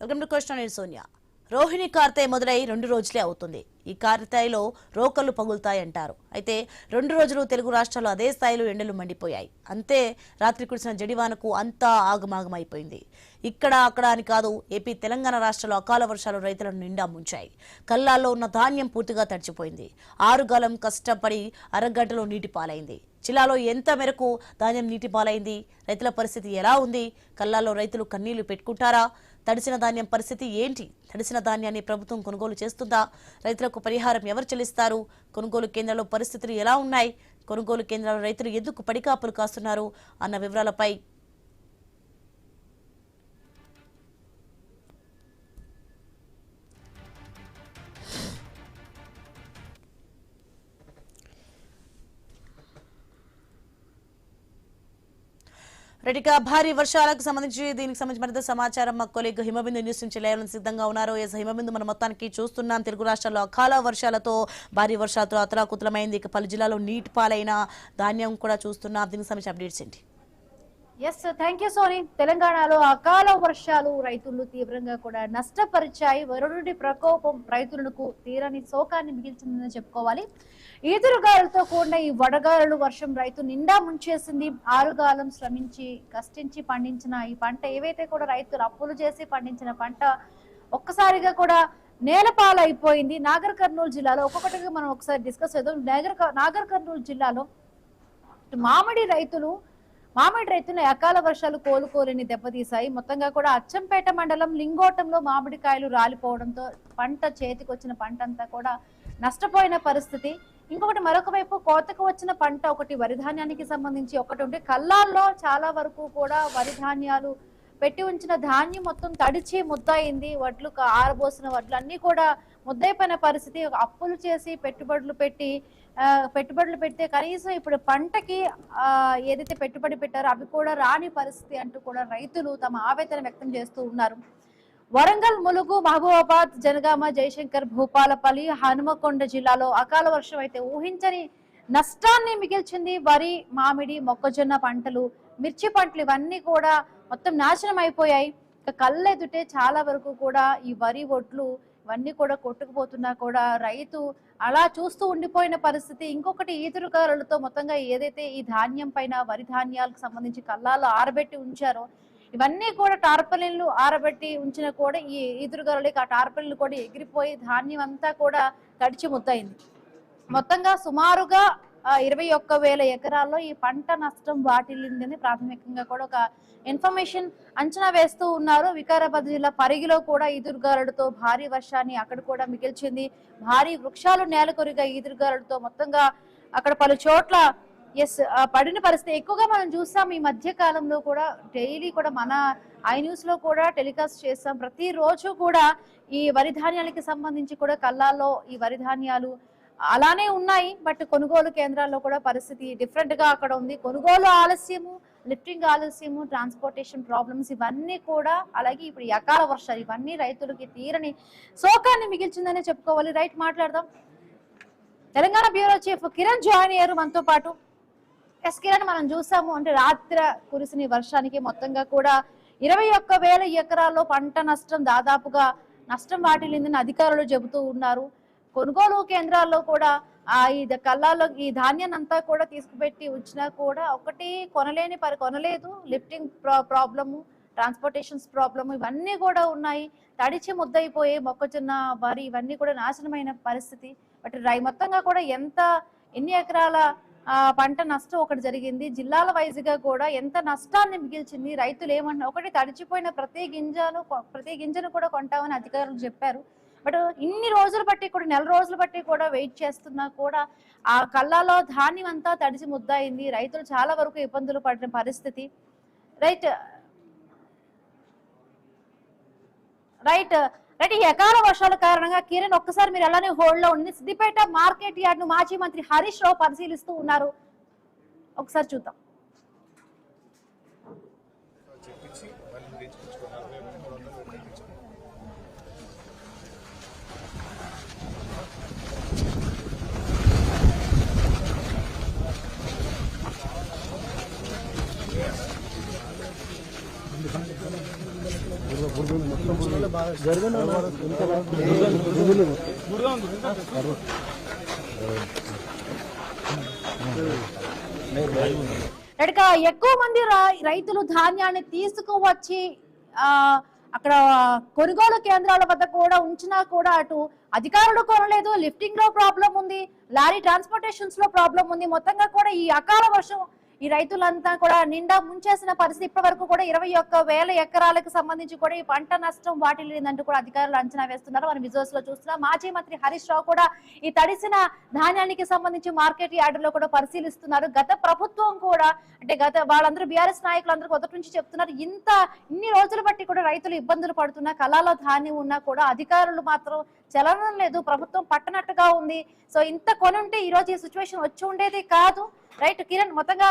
Welcome to question and Sonia. Rohini కార్తె మొదలై 2 రోజులే అవుతుంది. ఈ కార్తెలో రోకలు పగులుతాయంటారు. అయితే 2 రోజులు తెలుగు రాష్ట్రాల్లో అదే స్థాయిలో ఎండలు మండిపోయాయి. అంతే రాత్రి కురిసిన జడివానకు అంతా ఆగమాగమైపోయింది. ఇక్కడ అక్కడ అని కాదు, ఏపీ తెలంగాణ రాష్ట్రాల్లో అకాల వర్షాలు రైతులను నిండా ముంచాయి. కల్లాల్లో ఉన్న ధాన్యం పూర్తిగా తడిచిపోయింది. ఆరుగాలం కష్టపడి అరగంటలో నీటి పాలైంది. జిల్లాలో ఎంత మేరకు ధాన్యం నీటి పాలైంది? రైతుల పరిస్థితి ఎలా ఉంది? కల్లాల్లో రైతులు కన్నీళ్లు పెట్టుకుంటారా? తడిసిన ధాన్యం పరిస్థితి ఏంటి? తడిసిన ధాన్యాన్ని ప్రభుత్వం కొనుగోలు చేస్తుందా? రైతులకు పరిహారం ఎవరు చెల్లిస్తారు? కొనుగోలు కేంద్రాల్లో పరిస్థితులు ఎలా ఉన్నాయి? కొనుగోలు కేంద్రాల్లో రైతులు ఎందుకు పడికాపులు కాస్తున్నారు అన్న వివరాలపై రెడ్డిగా భారీ వర్షాలకు సంబంధించి మరింత సమాచారం మా కొలీగ్ హిమబిందు న్యూస్ నుంచి లేవని సిద్ధంగా ఉన్నారు. హిమబిందు, మన మొత్తానికి చూస్తున్నాం, తెలుగు రాష్ట్రాల్లో అకాల వర్షాలతో భారీ వర్షాలతో అతలాకుతలమైంది. ఇక పలు జిల్లాలో నీటి పాలైన ధాన్యం కూడా చూస్తున్నాం. దీనికి సంబంధించి అప్డేట్స్ ఏంటి? Thank you Soni. తెలంగాణలో అకాల వర్షాలు రైతులను తీవ్రంగా కూడా నష్టపరిచాయి. వరుణుడి ప్రకోపం రైతులకు తీరని శోకాన్ని మిగిల్చిందని చెప్పుకోవాలి. ఈదురుగాలులతో కూడిన ఈ వడగాలులు వర్షం రైతు నిండా ముంచేసింది. ఆరుగాలం శ్రమించి కష్టించి పండించిన ఈ పంట, ఏవైతే కూడా రైతులు అప్పులు చేసి పండించిన పంట ఒక్కసారిగా కూడా నేలపాలైపోయింది. నాగర్ కర్నూలు జిల్లాలో ఒక్కొక్కటిగా మనం ఒకసారి డిస్కస్ చేద్దాం. నాగర్ కర్నూలు జిల్లాలో మామిడి రైతులు అకాల వర్షాలు కోలుకోలేని దెబ్బతీశాయి. మొత్తంగా కూడా అచ్చంపేట మండలం లింగోటంలో మామిడికాయలు రాలిపోవడంతో పంట చేతికొచ్చిన పంట అంతా కూడా నష్టపోయిన పరిస్థితి. ఇంకొకటి మరొక వైపు కోతకు వచ్చిన పంట ఒకటి వరి ధాన్యానికి సంబంధించి ఒకటి ఉంటే, కల్లాల్లో చాలా వరకు కూడా వరి ధాన్యాలు పెట్టి ఉంచిన ధాన్యం మొత్తం తడిచి ముద్దయింది. వడ్లు ఆరబోసిన వడ్లు అన్ని కూడా ముద్దైపోయిన పరిస్థితి. అప్పులు చేసి పెట్టుబడులు పెడితే కనీసం ఇప్పుడు పంటకి ఏదైతే పెట్టుబడి పెట్టారో అవి కూడా రాని పరిస్థితి అంటూ కూడా రైతులు తమ ఆవేదన వ్యక్తం చేస్తూ ఉన్నారు. వరంగల్, ములుగు, మహబూబాబాద్, జనగామ, జయశంకర్, భూపాలపల్లి, హనుమకొండ జిల్లాలో అకాల వర్షం అయితే ఊహించని నష్టాన్ని మిగిల్చింది. వరి, మామిడి, మొక్కజొన్న పంటలు, మిర్చి పంటలు ఇవన్నీ కూడా మొత్తం నాశనం అయిపోయాయి. ఇక కళ్ళెదుటే చాలా వరకు కూడా ఈ వరి ఒడ్లు ఇవన్నీ కూడా కొట్టుకుపోతున్నా కూడా రైతు అలా చూస్తూ ఉండిపోయిన పరిస్థితి. ఇంకొకటి ఈదురుగాలులతో మొత్తంగా ఏదైతే ఈ ధాన్యం పైన వరి ధాన్యాలకు సంబంధించి కల్లాలు ఆరబెట్టి ఉంచారో ఇవన్నీ కూడా టార్పలిన్లు ఆరబెట్టి ఉంచిన కూడా ఈ ఈదురుగాలులకి ఆ టార్పలిన్లు కూడా ఎగిరిపోయి ధాన్యం అంతా కూడా తడిచి ముద్దయింది. మొత్తంగా సుమారుగా 21,000 ఎకరాల్లో ఈ పంట నష్టం వాటిల్లిందని ప్రాథమికంగా కూడా ఒక ఇన్ఫర్మేషన్ అంచనా వేస్తూ ఉన్నారు. వికారాబాద్ జిల్లా పరిగిలో కూడా ఈదురుగాలులతో భారీ వర్షాన్ని అక్కడ కూడా మిగిల్చింది. భారీ వృక్షాలు నేలకొరిగా ఈదురుగాలులతో మొత్తంగా అక్కడ పలు చోట్ల పడిన పరిస్థితి ఎక్కువగా మనం చూసాం. ఈ మధ్య కాలంలో కూడా డైలీ కూడా మన ఐ న్యూస్ లో కూడా టెలికాస్ట్ చేస్తాం. ప్రతిరోజు కూడా ఈ వరి ధాన్యాలకి సంబంధించి కూడా కల్లాల్లో ఈ వరి ధాన్యాలు అలానే ఉన్నాయి. బట్ కొనుగోలు కేంద్రాల్లో కూడా పరిస్థితి డిఫరెంట్ గా అక్కడ ఉంది. కొనుగోలు ఆలస్యము, లిఫ్టింగ్ ఆలస్యము, ట్రాన్స్పోర్టేషన్ ప్రాబ్లమ్స్ ఇవన్నీ కూడా, అలాగే ఇప్పుడు ఈ అకాల వర్షాలు ఇవన్నీ రైతులకి తీరని శోకాన్ని మిగిల్చిందనే చెప్పుకోవాలి. రైట్, మాట్లాడదాం. Telangana bureau chief Kiran join అయ్యారు మనతో పాటు. కిరణ్, మనం చూసాము అంటే రాత్రి కురిసిన వర్షానికి మొత్తంగా కూడా 21,000 ఎకరాల్లో పంట నష్టం దాదాపుగా నష్టం వాటిల్లిందని అధికారులు చెబుతూ ఉన్నారు. కొనుగోలు కేంద్రాల్లో కూడా ఈ కల్లాల్లో ఈ ధాన్యాన్ని అంతా కూడా తీసుకుపెట్టి ఉంచినా కూడా ఒకటి కొనలేదు. లిఫ్టింగ్ ప్రాబ్లము, ట్రాన్స్పోర్టేషన్స్ ప్రాబ్లము ఇవన్నీ కూడా ఉన్నాయి. తడిచి ముద్దయిపోయే మొక్కజొన్న, వరి ఇవన్నీ కూడా నాశనమైన పరిస్థితి. బట్ మొత్తంగా కూడా ఎన్ని ఎకరాల పంట నష్టం ఒకటి జరిగింది. జిల్లాల వైజ్గా కూడా ఎంత నష్టాన్ని మిగిల్చింది. రైతులు ఏమన్నా ఒకటి తడిచిపోయిన ప్రతి గింజను కూడా కొంటామని అధికారులు చెప్పారు. బట్ ఇన్ని రోజులు బట్టి కూడా, నెల రోజులు బట్టి కూడా వెయిట్ చేస్తున్నా కూడా ఆ కళ్ళలో ధాన్యం అంతా తడిసి ముద్దయింది. రైతులు చాలా వరకు ఇబ్బందులు పడిన పరిస్థితి. రైట్, ఈ అకాల వర్షాల కారణంగా కిరణ్ ఒక్కసారి మీరు అలానే హోల్డ్ లో ఉండి సిద్దిపేట మార్కెట్ యార్డ్ ను మాజీ మంత్రి హరీష్ రావు పరిశీలిస్తూ ఉన్నారు. ఒకసారి చూద్దాం. ఇక ఎక్కువ మంది రైతులు ధాన్యాన్ని తీసుకువచ్చి ఆ అక్కడ కొనుగోలు కేంద్రాల వద్ద కూడా ఉంచినా కూడా అటు అధికారులు కొనలేదు, లిఫ్టింగ్ లో ప్రాబ్లం ఉంది, లారీ ట్రాన్స్పోర్టేషన్స్ లో ప్రాబ్లం ఉంది. మొత్తంగా కూడా ఈ అకాల వర్షం ఈ రైతులంతా కూడా నిండా ముంచేసిన పరిస్థితి. ఇప్పటి వరకు కూడా 21,000 ఎకరాలకు సంబంధించి కూడా ఈ పంట నష్టం వాటిల్లిందంటూ కూడా అధికారులు అంచనా వేస్తున్నారు. మనం విజువల్స్ లో చూస్తున్నాం. మాజీ మంత్రి హరీష్ రావు కూడా ఈ తడిసిన ధాన్యానికి సంబంధించి మార్కెట్ యార్డులో కూడా పరిశీలిస్తున్నారు. గత ప్రభుత్వం కూడా అంటే వాళ్ళందరూ బీఆర్ఎస్ నాయకులందరూ మొదటి నుంచి చెప్తున్నారు, ఇన్ని రోజులు బట్టి కూడా రైతులు ఇబ్బందులు పడుతున్నా, కళాలో ధాన్యం ఉన్నా కూడా అధికారులు మాత్రం చలనం లేదు, ప్రభుత్వం పట్టనట్టుగా ఉంది. సో ఇంత కొని ఉంటే ఈ రోజు ఈ సిచ్యువేషన్ వచ్చి ఉండేది కాదు. రైట్ కిరణ్, మొత్తంగా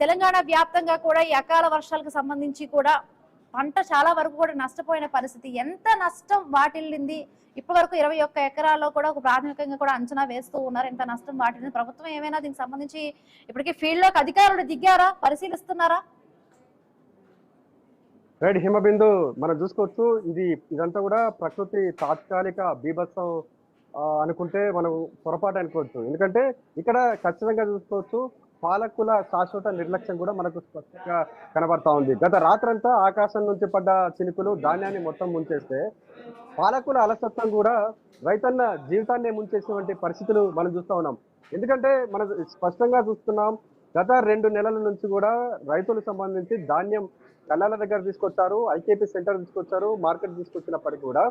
తెలంగాణ వ్యాప్తంగా కూడా ఈ అకాల వర్షాలకు సంబంధించి కూడా పంట చాలా వరకు కూడా నష్టపోయిన పరిస్థితి. ఎంత నష్టం వాటిల్లింది? ఇప్పటి వరకు 21 ఎకరాల్లో కూడా ఒక ప్రాథమికంగా కూడా అంచనా వేస్తూ ఉన్నారు. ఎంత నష్టం వాటిల్లింది? ప్రభుత్వం ఏమైనా దీనికి సంబంధించి ఇప్పటికీ ఫీల్డ్ లోకి అధికారులు దిగారా, పరిశీలిస్తున్నారా? రైట్ హిమబిందు, మనం చూసుకోవచ్చు ఇదంతా కూడా ప్రకృతి తాత్కాలిక బీభత్సం అనుకుంటే మనం పొరపాటు అనుకోవచ్చు. ఎందుకంటే ఇక్కడ ఖచ్చితంగా చూసుకోవచ్చు పాలకుల శాశ్వత నిర్లక్ష్యం కూడా మనకు స్పష్టంగా కనబడతా ఉంది. గత రాత్రంతా ఆకాశం నుంచి పడ్డ చినుకులు ధాన్యాన్ని మొత్తం ముంచేస్తే పాలకుల అలసత్వం కూడా రైతన్న జీవితాన్ని ముంచేసినటువంటి పరిస్థితులు మనం చూస్తూ ఉన్నాం. ఎందుకంటే మనం స్పష్టంగా చూస్తున్నాం, గత 2 నెలల నుంచి కూడా రైతులకు సంబంధించి ధాన్యం కళ్ళాల దగ్గర తీసుకొచ్చారు, ఐకేపీ సెంటర్ తీసుకొచ్చారు, మార్కెట్ తీసుకొచ్చినప్పటికీ కూడా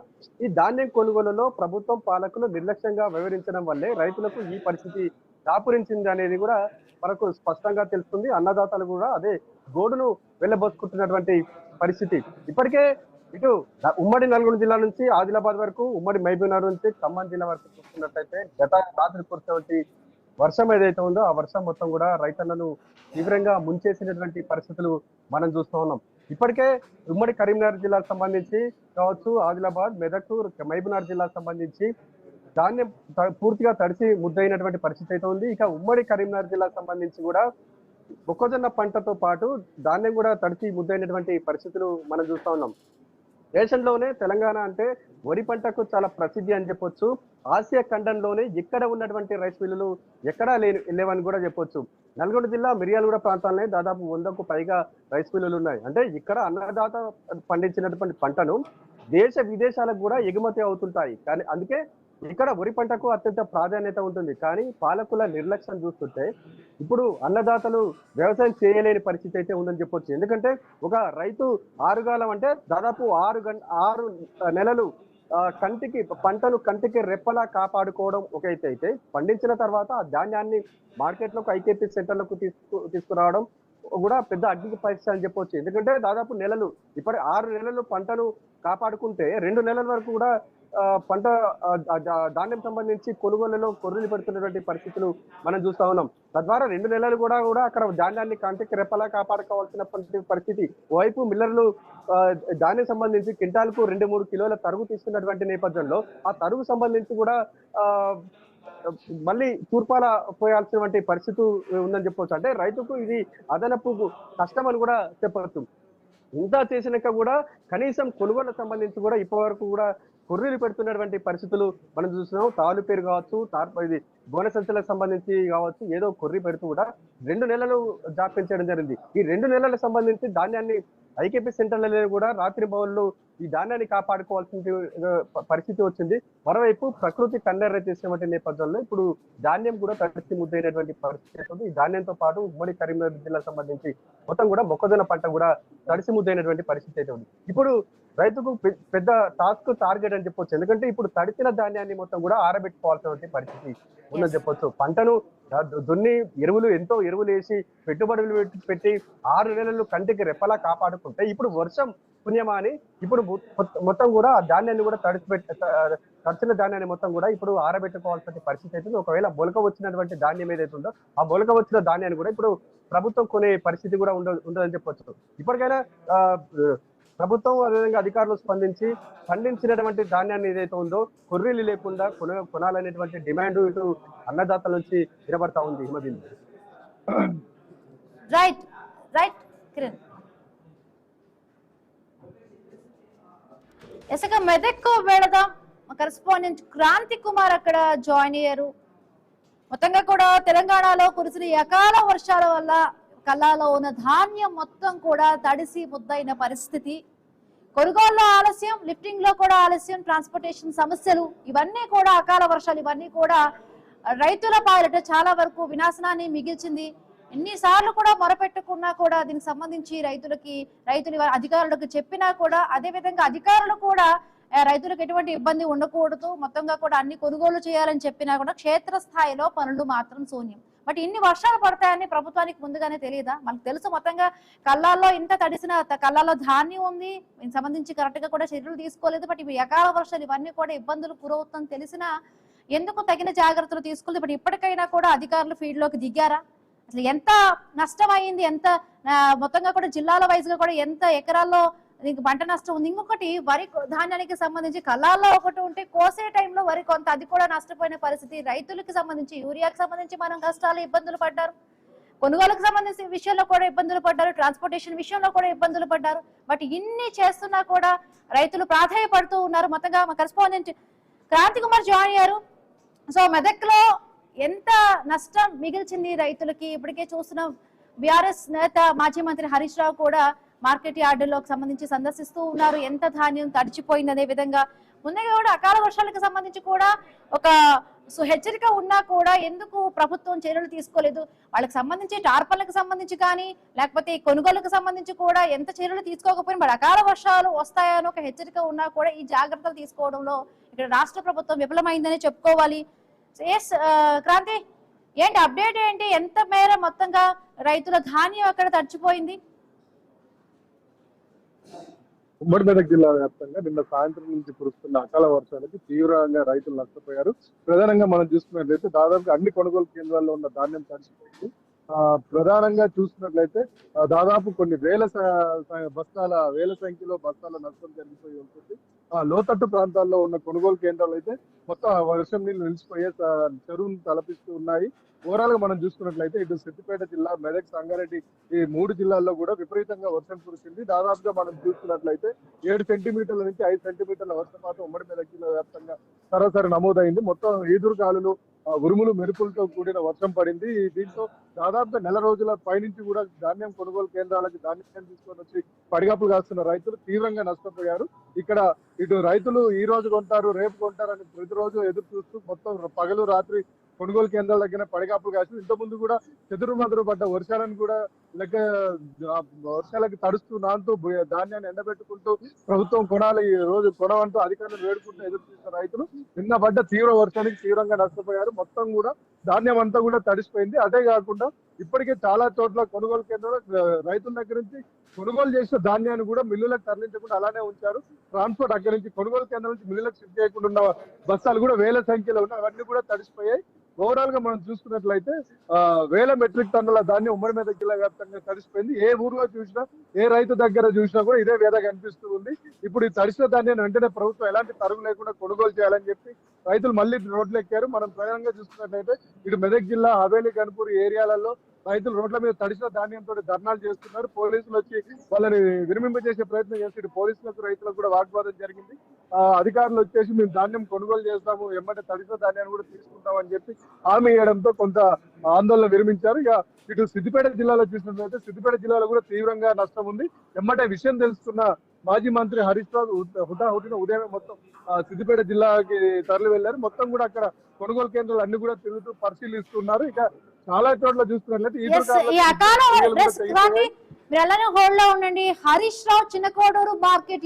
ఈ ధాన్యం కొనుగోలులో ప్రభుత్వం పాలకులు నిర్లక్ష్యంగా వ్యవహరించడం వల్లే రైతులకు ఈ పరిస్థితి దాపురించింది అనేది కూడా మనకు స్పష్టంగా తెలుస్తుంది. అన్నదాతలు కూడా అదే గోడును వెళ్ళబోసుకుంటున్నటువంటి పరిస్థితి. ఇప్పటికే ఇటు ఉమ్మడి నల్గొండ జిల్లా నుంచి ఆదిలాబాద్ వరకు, ఉమ్మడి మహబూబ్నగర్ నుంచి ఖమ్మం జిల్లా వరకు చూసుకున్నట్లయితే గత రాత్రి కురిసినటువంటి వర్షం ఏదైతే ఉందో ఆ వర్షం మొత్తం కూడా రైతన్నను తీవ్రంగా ముంచేసినటువంటి పరిస్థితులు మనం చూస్తూ ఉన్నాం. ఇప్పటికే ఉమ్మడి కరీంనగర్ జిల్లాకు సంబంధించి కావచ్చు, ఆదిలాబాద్, మెదక్, మహబూబ్నగర్ జిల్లాకు సంబంధించి ధాన్యం పూర్తిగా తడిసి ముద్దయినటువంటి పరిస్థితి అయితే ఉంది. ఇక ఉమ్మడి కరీంనగర్ జిల్లాకు సంబంధించి కూడా మొక్కజొన్న పంటతో పాటు ధాన్యం కూడా తడిసి ముద్దయినటువంటి పరిస్థితులు మనం చూస్తూ ఉన్నాం. దేశంలోనే తెలంగాణ అంటే వరి పంటకు చాలా ప్రసిద్ధి అని చెప్పొచ్చు. ఆసియా ఖండంలోనే ఎక్కడ ఉన్నటువంటి రైస్ మిల్లులు ఎక్కడా లేవని కూడా చెప్పొచ్చు. నల్గొండ జిల్లా మిర్యాలగూడ ప్రాంతాలనే దాదాపు 100కు పైగా రైస్ మిల్లులు ఉన్నాయి. అంటే ఇక్కడ అన్నదాత పండించినటువంటి పంటను దేశ విదేశాలకు కూడా ఎగుమతి అవుతుంటాయి. కానీ అందుకే ఇక్కడ వరి పంటకు అత్యంత ప్రాధాన్యత ఉంటుంది. కానీ పాలకుల నిర్లక్ష్యం చూస్తుంటే ఇప్పుడు అన్నదాతలు వ్యవసాయం చేయలేని పరిస్థితి అయితే ఉందని చెప్పొచ్చు. ఎందుకంటే ఒక రైతు ఆరుగాలం అంటే దాదాపు 6 నెలలు పంటను కంటికి రెప్పలా కాపాడుకోవడం ఒక అయితే పండించిన తర్వాత ఆ ధాన్యాన్ని మార్కెట్లకు ఐకేపీ సెంటర్లకు తీసుకురావడం కూడా పెద్ద అగ్ని పరీక్ష అని చెప్పొచ్చు. ఎందుకంటే దాదాపు నెలలు ఇప్పటి 6 నెలలు పంటను కాపాడుకుంటే 2 నెలల వరకు కూడా పంట ధాన్యం సంబంధించి కొనుగోలులో కొర్రీలు పెడుతున్నటువంటి పరిస్థితులు మనం చూస్తా ఉన్నాం. తద్వారా 2 నెలలు కూడా అక్కడ ధాన్యాన్ని కంటికి రెప్పలా కాపాడుకోవాల్సిన పరిస్థితి. ఓవైపు మిల్లర్లు ధాన్యం సంబంధించి క్వింటాల్కు 2-3 కిలోల తరుగు తీసుకున్నటువంటి నేపథ్యంలో ఆ తరుగు సంబంధించి కూడా మళ్ళీ తూర్పాల పోయాల్సినటువంటి పరిస్థితి ఉందని చెప్పవచ్చు. అంటే రైతుకు ఇది అదనపు కష్టం అని కూడా చెప్పవచ్చు. ఇంత చేసినాక కూడా కనీసం కొనుగోలుకు సంబంధించి కూడా ఇప్పటి వరకు కూడా కొర్రీలు పెడుతున్నటువంటి పరిస్థితులు మనం చూస్తున్నాం. తాలు పేరు కావచ్చు, ఇది బోన సంచులకు సంబంధించి కావచ్చు, ఏదో కొర్రీ పెడుతూ కూడా 2 నెలలు జాప్యం చేయడం జరిగింది. ఈ 2 నెలలకు సంబంధించి ధాన్యాన్ని ఐకేపీ సెంటర్లలో కూడా రాత్రి భవన్లు ఈ ధాన్యాన్ని కాపాడుకోవాల్సిన పరిస్థితి వచ్చింది. మరోవైపు ప్రకృతి కన్నెర్ర చేసినటువంటి నేపథ్యంలో ఇప్పుడు ధాన్యం కూడా తడిసి ముద్దైనటువంటి పరిస్థితి ఉంది. ఈ ధాన్యంతో పాటు ఉమ్మడి కరీంనగర్ జిల్లాకు సంబంధించి మొత్తం కూడా మొక్కజొన్న పంట కూడా తడిసి ముద్దైనటువంటి పరిస్థితి అయితే ఉంది. ఇప్పుడు రైతుకు పెద్ద టార్గెట్ అని చెప్పొచ్చు. ఎందుకంటే ఇప్పుడు తడిసిన ధాన్యాన్ని మొత్తం కూడా ఆరబెట్టుకోవాల్సిన పరిస్థితి ఉందని చెప్పొచ్చు. పంటను దున్ని ఎంతో ఎరువులు వేసి పెట్టుబడులు పెట్టి 6 నెలలు కంటికి రెప్పలా కాపాడుకుంటే ఇప్పుడు వర్షం పుణ్యమా అని ఇప్పుడు మొత్తం కూడా ఆ ధాన్యాన్ని కూడా తడిచిన ధాన్యాన్ని మొత్తం కూడా ఇప్పుడు ఆరబెట్టుకోవాల్సిన పరిస్థితి అవుతుంది. ఒకవేళ మొలక వచ్చినటువంటి ధాన్యం ఏదైతే ఉందో ఆ మొలక వచ్చిన ధాన్యాన్ని కూడా ఇప్పుడు ప్రభుత్వం కొనే పరిస్థితి కూడా ఉండదని చెప్పొచ్చు. ఇప్పటికైనా ప్రభుత్వం అదేవిధంగా అధికారులు స్పందించి పండించినటువంటి ధాన్యాన్ని ఏదైతే ఉందో కొర్రీలు లేకుండా కొనాలనేటువంటి డిమాండ్ ఇటు అన్నదాతల నుంచి వినబడతా ఉంది. హిమబిందు. రైట్ కిరణ్. ఎసగా మెదక్ వెళదాం. కరెస్పాండెంట్ క్రాంతి కుమార్ అక్కడ జాయిన్ అయ్యారు. మొత్తంగా కూడా తెలంగాణలో కురిసిన అకాల వర్షాల వల్ల కల్లాలో ఉన్న ధాన్యం మొత్తం కూడా తడిసి ముద్దైన పరిస్థితి. కొనుగోలులో ఆలస్యం, లిఫ్టింగ్ లో కూడా ఆలస్యం, ట్రాన్స్పోర్టేషన్ సమస్యలు, ఇవన్నీ కూడా అకాల వర్షాలు ఇవన్నీ కూడా రైతుల పాలిట చాలా వరకు వినాశనాన్ని మిగిల్చింది. ఎన్నిసార్లు కూడా మొరపెట్టుకున్నా కూడా దీనికి సంబంధించి రైతులు అధికారులకు చెప్పినా కూడా, అదే విధంగా అధికారులు కూడా రైతులకు ఎటువంటి ఇబ్బంది ఉండకూడదు, మొత్తంగా కూడా అన్ని కొనుగోలు చేయాలని చెప్పినా కూడా క్షేత్రస్థాయిలో పనులు మాత్రం శూన్యం. బట్ ఇన్ని వర్షాలు పడతాయని ప్రభుత్వానికి ముందుగానే తెలియదా? మనకు తెలుసు మొత్తంగా కళ్ళాల్లో ఇంత తడిసిన కళ్ళాల్లో ధాన్యం ఉంది, దీనికి సంబంధించి కరెక్ట్ గా కూడా చర్యలు తీసుకోలేదు. బట్ ఇవి అకాల వర్షాలు ఇవన్నీ కూడా ఇబ్బందులు గురవుతుందని తెలిసినా ఎందుకు తగిన జాగ్రత్తలు తీసుకోలేదు? బట్ ఇప్పటికైనా కూడా అధికారులు ఫీల్డ్ లోకి దిగారా? అసలు ఎంత నష్టం అయింది, ఎంత మొత్తంగా కూడా జిల్లాల వైజ్ గా కూడా ఎంత ఎకరాల్లో పంట నష్టం ఉంది? ఇంకొకటి వరి ధాన్యానికి సంబంధించి కళ్ళాల్లో ఒకటి ఉంటే కోసే టైంలో వరి కొంత, అది కూడా నష్టపోయిన పరిస్థితి. రైతులకు సంబంధించి యూరియాకి సంబంధించి మనం కష్టాలు ఇబ్బందులు పడ్డారు, కొనుగోలుకు సంబంధించిన విషయంలో కూడా ఇబ్బందులు పడ్డారు, ట్రాన్స్పోర్టేషన్ విషయంలో కూడా ఇబ్బందులు పడ్డారు. బట్ ఇన్ని చేస్తున్నా కూడా రైతులు ప్రాధాయపడుతూ ఉన్నారు. మొత్తంగా మా కరెస్పాండెంట్ క్రాంతి కుమార్ జాయిన్ అయ్యారు. సో మెదక్ లో ఎంత నష్టం మిగిల్చింది రైతులకి? ఇప్పటికే చూస్తున్నాం బీఆర్ఎస్ నేత మాజీ మంత్రి హరీష్ రావు కూడా మార్కెట్ యార్డులకు సంబంధించి సందర్శిస్తూ ఉన్నారు. ఎంత ధాన్యం తడిచిపోయింది, అదే విధంగా ముందుగా కూడా అకాల వర్షాలకు సంబంధించి కూడా ఒక హెచ్చరిక ఉన్నా కూడా ఎందుకు ప్రభుత్వం చర్యలు తీసుకోలేదు? వాళ్ళకి సంబంధించి టార్పర్లకు సంబంధించి కానీ లేకపోతే కొనుగోలుకు సంబంధించి కూడా ఎంత చర్యలు తీసుకోకపోయినా బట్ అకాల వర్షాలు వస్తాయని ఒక హెచ్చరిక ఉన్నా కూడా ఈ జాగ్రత్తలు తీసుకోవడంలో ఇక్కడ రాష్ట్ర ప్రభుత్వం విఫలమైందని చెప్పుకోవాలి. క్రాంతి, ఏంటి అప్డేట్ ఏంటి? ఎంత మేర మొత్తంగా రైతుల ధాన్యం అక్కడ తడిచిపోయింది? ఉమ్మడి మెదక్ జిల్లా వ్యాప్తంగా నిన్న సాయంత్రం నుంచి కురుస్తున్న అకాల వర్షాలకి తీవ్రంగా రైతులు నష్టపోయారు. ప్రధానంగా మనం చూసుకున్నట్లయితే దాదాపుగా అన్ని కొనుగోలు కేంద్రాల్లో ఉన్న ధాన్యం తడిచిపోయింది. ప్రధానంగా చూసినట్లయితే దాదాపు కొన్ని వేల సంఖ్యలో బస్తాల నష్టం జరిగిపోయి ఉంటుంది. లోతట్టు ప్రాంతాల్లో ఉన్న కొనుగోలు కేంద్రాలు అయితే మొత్తం వర్షం నీళ్లు నిలిచిపోయే చెరువును తలపిస్తూ ఉన్నాయి. ఓవరాల్ గా మనం చూసుకున్నట్లయితే ఇటు సిద్దిపేట జిల్లా, మెదక్, సంగారెడ్డి ఈ 3 జిల్లాల్లో కూడా విపరీతంగా వర్షం కురిసింది. దాదాపుగా మనం చూసుకున్నట్లయితే 7 సెంటీమీటర్ల నుంచి 5 సెంటీమీటర్ల వర్షపాతం ఉమ్మడి మెదక్ జిల్లా వ్యాప్తంగా సరాసరి నమోదైంది. మొత్తం ఈదురుగాలులు, ఉరుములు, మెరుపులతో కూడిన వర్షం పడింది. దీంతో దాదాపుగా నెల రోజుల పైనుంచి కూడా ధాన్యం కొనుగోలు కేంద్రాలకి ధాన్యం తీసుకొని వచ్చి పడిగాపులు కాస్తున్న రైతులు తీవ్రంగా నష్టపోయారు. ఇక్కడ ఇటు రైతులు ఈ రోజు కొంటారు, రేపు కొంటారు అని ప్రతిరోజు ఎదురు చూస్తూ మొత్తం పగలు రాత్రి కొనుగోలు కేంద్రాల దగ్గర పడిగాపులు కాసి ఇంతకుముందు కూడా చెదురుమదురు పడ్డ వర్షాలను కూడా వర్షాలకి తడుస్తూ నాంతూ ధాన్యాన్ని ఎండబెట్టుకుంటూ ప్రభుత్వం కొనాలి, ఈ రోజు కొనవంటూ అధికారులు వేడుకుంటూ ఎదురు చూసిన రైతులు నిన్న పడ్డ తీవ్ర వర్షానికి తీవ్రంగా నష్టపోయారు. మొత్తం కూడా ధాన్యం అంతా కూడా తడిసిపోయింది. అదే కాకుండా ఇప్పటికే చాలా చోట్ల కొనుగోలు కేంద్రాలు రైతుల దగ్గర నుంచి కొనుగోలు చేసిన ధాన్యాన్ని కూడా మిల్లులకు తరలించకుండా అలానే ఉంచారు. ట్రాన్స్పోర్ట్ అక్కడి నుంచి కొనుగోలు కేంద్రాల నుంచి మిల్లులకు షిఫ్ట్ చేయకుండా ఉన్న బస్తాలు కూడా వేల సంఖ్యలో ఉన్నాయి. అవన్నీ కూడా తడిసిపోయాయి. ఓవరాల్ గా మనం చూసుకున్నట్లయితే వేల మెట్రిక్ టన్నుల ధాన్యం ఉమ్మడి మెదక్ జిల్లా వ్యాప్తంగా తడిసిపోయింది. ఏ ఊర్లో చూసినా, ఏ రైతు దగ్గర చూసినా కూడా ఇదే వేద కనిపిస్తూ ఉంది. ఇప్పుడు ఈ తడిసిన ధాన్యాన్ని వెంటనే ప్రభుత్వం ఎలాంటి తరుగు లేకుండా కొనుగోలు చేయాలని చెప్పి రైతులు మళ్ళీ రోడ్లు ఎక్కారు. మనం ప్రధానంగా చూసుకున్నట్లయితే ఇటు మెదక్ జిల్లా హవేలీ, గన్పూర్ ఏరియాలలో రైతులు రోడ్ల మీద తడిసిన ధాన్యంతో ధర్నాలు చేస్తున్నారు. పోలీసులు వచ్చి వాళ్ళని విరమింపజేసే ప్రయత్నం చేసి ఇటు పోలీసులకు రైతులకు కూడా వాగ్వాదం జరిగింది. అధికారులు వచ్చేసి మేము ధాన్యం కొనుగోలు చేస్తాము, ఎమ్మటే తడిసిన ధాన్యాన్ని కూడా తీసుకుంటామని చెప్పి హామీ ఇవ్వడంతో కొంత ఆందోళన విరమించారు. ఇక ఇటు సిద్దిపేట జిల్లాలో చూసినట్లయితే సిద్దిపేట జిల్లాలో కూడా తీవ్రంగా నష్టం ఉంది. ఎమ్మటే విషయం తెలుసుకున్న మాజీ మంత్రి హరీష్ రావు హుటాహుటిన ఉదయం మొత్తం సిద్దిపేట జిల్లాకి తరలి వెళ్లారు. మొత్తం కూడా అక్కడ కొనుగోలు కేంద్రాలు అన్ని కూడా తిరుగుతూ పరిశీలిస్తున్నారు. ఇక చాలా చోట్ల చూస్తున్నట్లయితే మీరు అలానే హోల్డ్ లో ఉండండి. హరీష్ రావు చిన్నకోడూరు మార్కెట్